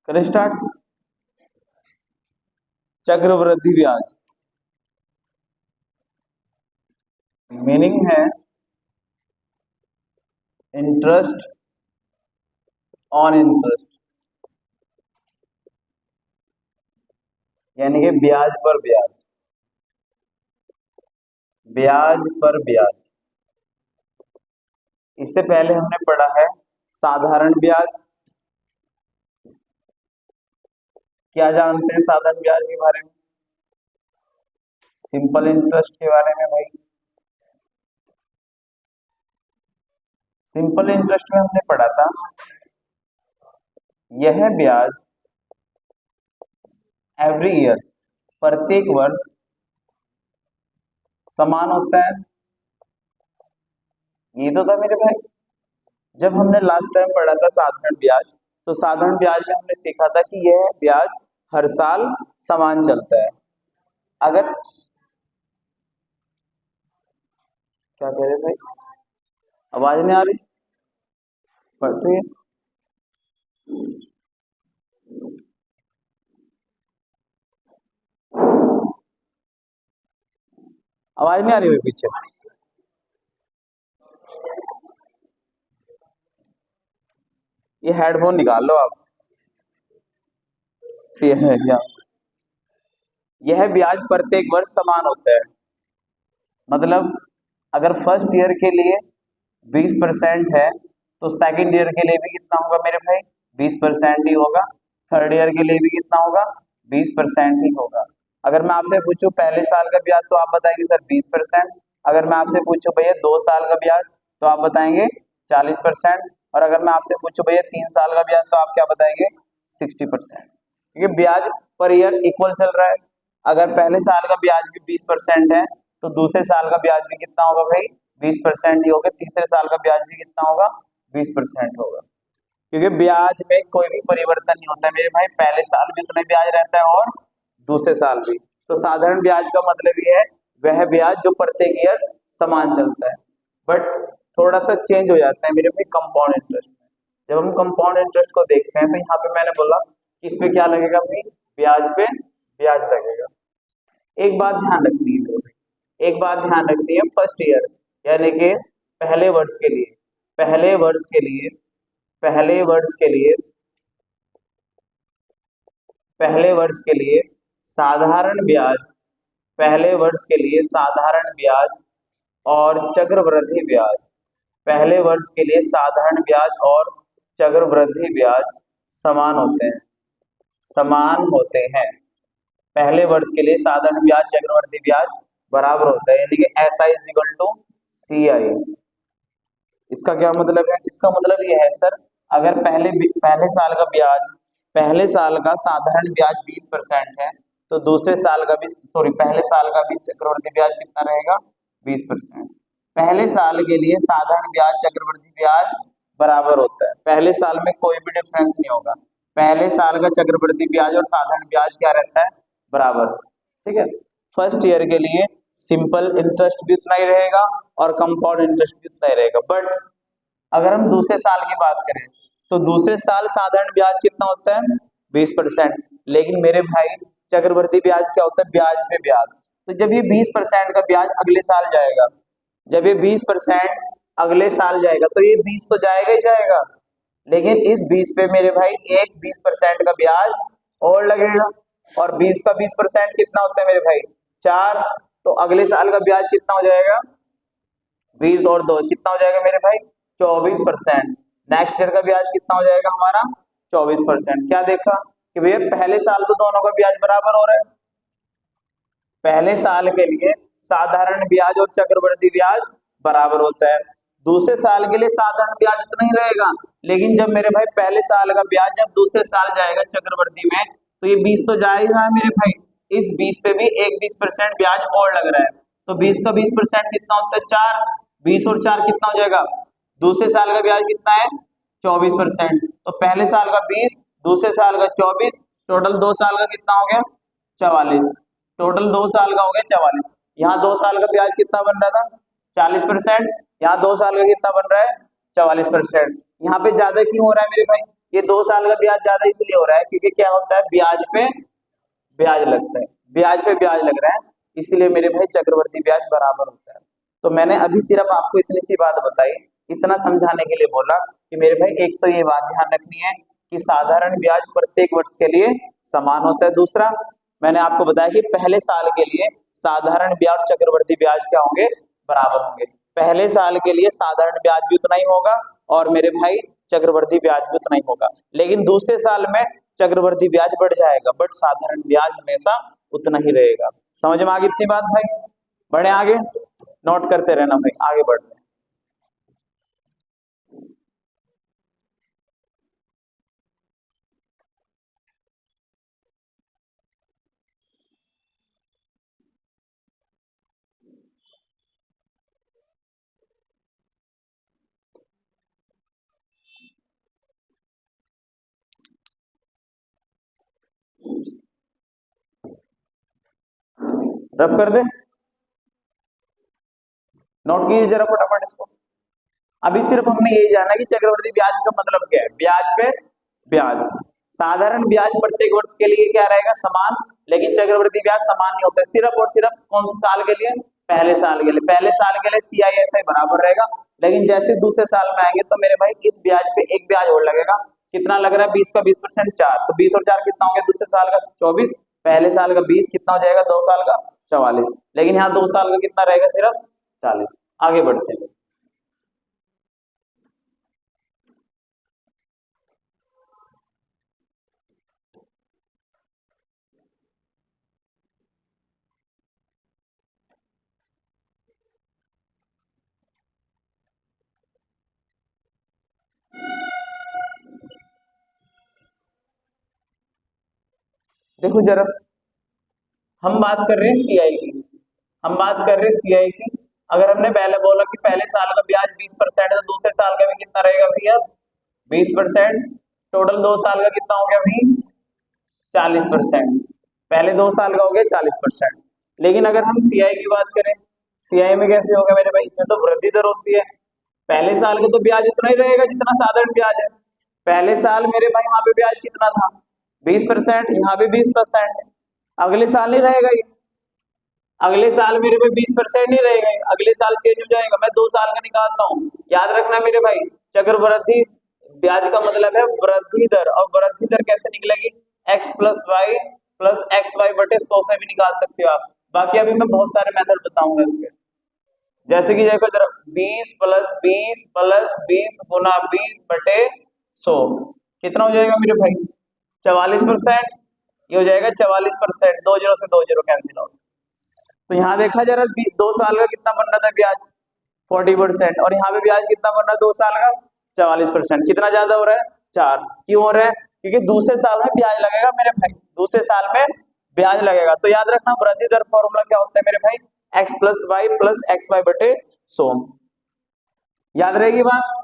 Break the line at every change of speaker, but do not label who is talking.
करें स्टार्ट। चक्रवृद्धि ब्याज मीनिंग है इंटरेस्ट ऑन इंटरेस्ट, यानी कि ब्याज पर ब्याज, ब्याज पर ब्याज। इससे पहले हमने पढ़ा है साधारण ब्याज। क्या जानते हैं साधारण ब्याज के बारे में? सिंपल इंटरेस्ट के बारे में भाई। सिंपल इंटरेस्ट में हमने पढ़ा था यह ब्याज एवरी ईयर, प्रत्येक वर्ष समान होता है। ये तो था मेरे भाई। जब हमने लास्ट टाइम पढ़ा था साधारण ब्याज, तो साधारण ब्याज में हमने सीखा था कि यह ब्याज हर साल समान चलता है। अगर क्या कह रहे भाई, आवाज नहीं आ रही? पढ़ते हैं। आवाज नहीं आ रही भाई पीछे? ये हेडफोन निकाल लो आप। यह ब्याज प्रत्येक वर्ष समान होता है। मतलब अगर फर्स्ट ईयर के लिए 20% है तो सेकंड ईयर के लिए भी कितना होगा मेरे भाई? 20% ही होगा। थर्ड ईयर के लिए भी कितना होगा? 20% ही होगा। अगर मैं आपसे पूछूं पहले साल का ब्याज तो आप बताएंगे सर 20%। अगर मैं आपसे पूछूं भैया 2 साल का ब्याज तो आप बताएंगे 40%। और अगर मैं आपसे पूछूं भैया 3 साल का ब्याज तो आप क्या बताएंगे? 60%। क्योंकि ब्याज पर ईयर इक्वल चल रहा है। अगर पहले साल का ब्याज भी 20% है तो दूसरे साल का ब्याज भी कितना होगा भाई? 20% ही होगा। तीसरे साल का ब्याज भी कितना होगा? 20% होगा। क्योंकि ब्याज में कोई भी परिवर्तन नहीं होता है मेरे भाई, पहले साल भी उतना ब्याज रहता है और दूसरे साल भी। तो साधारण ब्याज का मतलब ये है वह ब्याज जो प्रत्येक ईयर समान चलता है। बट थोड़ा सा चेंज हो जाता है मेरे भाई कंपाउंड इंटरेस्ट में। जब हम कंपाउंड इंटरेस्ट को देखते हैं तो यहाँ पे मैंने बोला कि इसमें क्या लगेगा भाई? ब्याज पे ब्याज लगेगा। एक बात ध्यान रखनी है मेरे भाई, एक बात ध्यान रखनी है फर्स्ट ईयर यानी कि पहले वर्ष के लिए, पहले वर्ष के लिए, पहले वर्ष के लिए, पहले वर्ष के लिए साधारण ब्याज, पहले वर्ष के लिए साधारण ब्याज और चक्रवृद्धि ब्याज, पहले वर्ष के लिए साधारण ब्याज और चक्रवृद्धि ब्याज समान होते हैं, समान होते हैं। पहले वर्ष के लिए साधारण ब्याज चक्रवृद्धि ब्याज बराबर होता है, यानी कि SI is equal to CI। इसका क्या मतलब है? इसका मतलब यह है सर, अगर पहले साल का ब्याज, पहले साल का साधारण ब्याज 20% है तो दूसरे साल का भी पहले साल का भी चक्रवृद्धि ब्याज कितना रहेगा? 20%। पहले साल के लिए साधारण ब्याज चक्रवृद्धि ब्याज बराबर होता है। पहले साल में कोई भी डिफरेंस नहीं होगा। पहले साल का चक्रवृद्धि ब्याज और साधारण ब्याज क्या रहता है? बराबर। ठीक है। फर्स्ट ईयर के लिए सिंपल इंटरेस्ट भी उतना ही रहेगा और कंपाउंड इंटरेस्ट भी उतना ही रहेगा। बट अगर हम दूसरे साल की बात करें तो दूसरे साल साधारण ब्याज कितना होता है? 20%। लेकिन मेरे भाई चक्रवृद्धि ब्याज क्या होता है? ब्याज पे ब्याज। तो जब ये 20% का ब्याज अगले साल जाएगा, जब ये 20% अगले साल जाएगा तो ये 20 तो जाएगा ही जाएगा, लेकिन इस 20 पे मेरे भाई एक 20% का ब्याज और लगेगा। और 20 का 20% कितना होता है मेरे भाई? 4। तो अगले साल का ब्याज कितना हो जाएगा? 20 और 2 कितना हो जाएगा मेरे भाई? 24%। नेक्स्ट ईयर का ब्याज कितना हो जाएगा हमारा? 24%। क्या देखा कि भैया पहले साल तो दोनों का ब्याज बराबर हो रहा है। पहले साल के लिए साधारण ब्याज और चक्रवृद्धि ब्याज बराबर होता है। दूसरे साल के लिए साधारण ब्याज उतना ही रहेगा, लेकिन जब मेरे भाई पहले साल का ब्याज जब दूसरे साल जाएगा चक्रवृद्धि में तो ये 20 तो जाएगा मेरे भाई। इस 20 पे भी एक 20% ब्याज और लग रहा है। तो 20 का 20% कितना होता है? 4। 20 और 4 कितना हो जाएगा? दूसरे साल का ब्याज कितना है? 24%। तो पहले साल का 20, दूसरे साल का 24, टोटल 2 साल का कितना हो गया? 44। टोटल 2 साल का हो गया 44। यहाँ 2 साल का ब्याज कितना बन रहा था? 40%। यहाँ 2 साल का कितना बन रहा है? 44%। यहाँ पे ज्यादा क्यों हो रहा है मेरे भाई? ये 2 साल का ब्याज ज्यादा इसलिए हो रहा है क्योंकि क्या होता है, ब्याज पे ब्याज लगता है, ब्याज पे ब्याज लग रहा है, इसीलिए मेरे भाई चक्रवर्ती ब्याज बराबर होता है। तो मैंने अभी सिर्फ आपको इतनी सी बात बताई, इतना समझाने के लिए बोला कि मेरे भाई एक तो ये बात ध्यान रखनी है कि साधारण ब्याज प्रत्येक वर्ष के लिए समान होता है। दूसरा मैंने आपको बताया कि पहले साल के लिए साधारण ब्याज और चक्रवर्ती ब्याज क्या होंगे, बराबर होंगे। पहले साल के लिए साधारण ब्याज भी उतना ही होगा और मेरे भाई चक्रवर्ती ब्याज भी उतना ही होगा, लेकिन दूसरे साल में चक्रवर्ती ब्याज बढ़ जाएगा, बट साधारण ब्याज हमेशा उतना ही रहेगा। समझ में आ गई इतनी बात भाई? बढ़े आगे, नोट करते रहना भाई, आगे बढ़ते हैं। रफ कर दे, नोट कीजिए जरा फटाफट इसको। अभी सिर्फ हमने यही जाना कि चक्रवर्ती ब्याज का मतलब क्या है, ब्याज पे ब्याज। साधारण ब्याज प्रत्येक वर्ष के लिए क्या रहेगा, समान, लेकिन चक्रवर्ती ब्याज समान नहीं होता है, सिर्फ और सिर्फ कौन से साल के लिए, पहले साल के लिए। पहले साल के लिए CISI बराबर रहेगा, लेकिन जैसे दूसरे साल में आएंगे तो मेरे भाई इस ब्याज पे एक ब्याज और लगेगा। कितना लग रहा है, 20 का 20% 4, तो 20 और 4 कितना हो गया, दूसरे साल का 24, पहले साल का 20 कितना हो जाएगा, 2 साल का 44, लेकिन यहाँ 2 साल का कितना रहेगा, सिर्फ 40। आगे बढ़ते हैं। देखो जरा, हम बात कर रहे हैं सीआई की, हम बात कर रहे हैं सीआई की। अगर हमने पहले बोला कि पहले साल का ब्याज 20% है, तो दूसरे साल का भी कितना रहेगा भैया, 20%। टोटल 2 साल का कितना हो गया भाई, 40%। पहले 2 साल का हो गया 40%। लेकिन अगर हम सीआई की बात करें, सीआई में कैसे होगा मेरे भाई, इसमें तो वृद्धि दर होती है। पहले साल का तो ब्याज उतना ही रहेगा जितना साधारण ब्याज है। पहले साल मेरे भाई वहां पे ब्याज कितना था, 20%, यहाँ पे 20%। अगले साल नहीं रहेगा ये, अगले साल मेरे पे 20% नहीं रहेगा, अगले साल चेंज हो जाएगा। मैं 2 साल का निकालता हूँ, याद रखना मेरे भाई, चक्रवृद्धि ब्याज का मतलब है वृद्धि दर, और वृद्धि दर कैसे निकलेगी, x plus Y plus X Y बटे 100 से भी निकाल सकते हो आप। बाकी अभी मैं बहुत सारे मेथड बताऊंगा इसके, जैसे कि देखो जरा, 20 प्लस 20 प्लस 20 गुना 20 बटे 100 कितना हो जाएगा मेरे भाई, 44%। ये हो जाएगा 44%, 2 जीरो से 2 जीरो कैंसिल हो। तो यहाँ देखा जरा, 2 साल का कितना बन रहा था ब्याज, 40%, और यहाँ पे ब्याज कितना बन रहा है 2 साल का, 44%। कितना ज्यादा हो रहा है, 4। क्यों हो रहा है, क्योंकि दूसरे साल में ब्याज लगेगा मेरे भाई, दूसरे साल में ब्याज लगेगा। तो याद रखना वृद्धि दर फॉर्मूला क्या होता है मेरे भाई, x plus Y plus X Y बटे 100। याद रहेगी बात?